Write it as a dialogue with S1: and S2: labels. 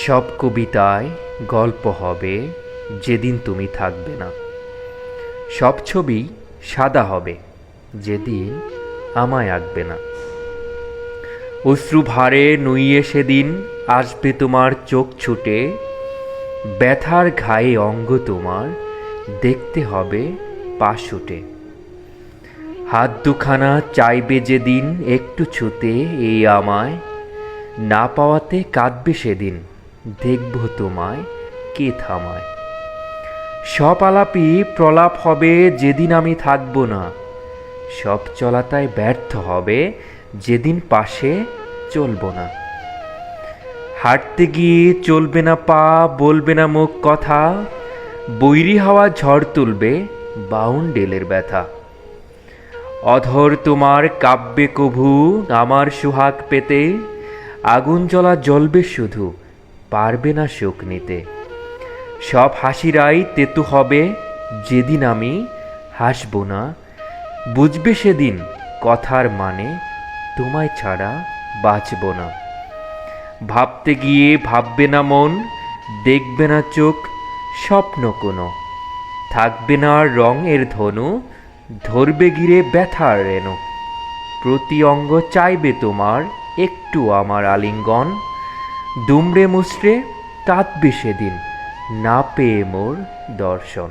S1: সব কবিতায় গল্প হবে যেদিন তুমি থাকবে না। সব ছবি সাদা হবে যেদিন আমায় আঁকবে না। অশ্রু ভারে নুইয়ে সেদিন আসবে তোমার চোখ ছুটে, ব্যথার ঘায়ে অঙ্গ তোমার দেখতে হবে পাশুটে। হাত দুখানা চাইবে যেদিন একটু ছুতে এই আমায়, না পাওয়াতে কাঁদবে সেদিন দেখব তোমায় কে থামায়। সব আলাপি প্রলাপ হবে যেদিন আমি থাকব না। সব চলাতায় ব্যর্থ হবে যেদিন পাশে চলব না। হাঁটতে গিয়ে চলবে না পা, বলবে না মুখ কথা, বৈরী হাওয়া ঝড় তুলবে বাউন্ডেলের ব্যথা। অধর তোমার কাব্যে কভু আমার সুহাগ পেতে, আগুন জ্বলা জ্বলবে শুধু পারবে না শোক নিতে। সব হাসিরাই তেতু হবে যেদিন আমি হাসব না, বুঝবে সেদিন কথার মানে তোমায় ছাড়া বাঁচব না। ভাবতে গিয়ে ভাববে না মন, দেখবে না চোখ স্বপ্ন কোনো, থাকবে না রঙের ধনু, ধরবে গিরে ব্যথার রেণু। প্রতি অঙ্গ চাইবে তোমার একটু আমার আলিঙ্গন, দুমড়ে মুচড়ে কাঁদবে সেদিন না পেয়ে মোর দর্শন।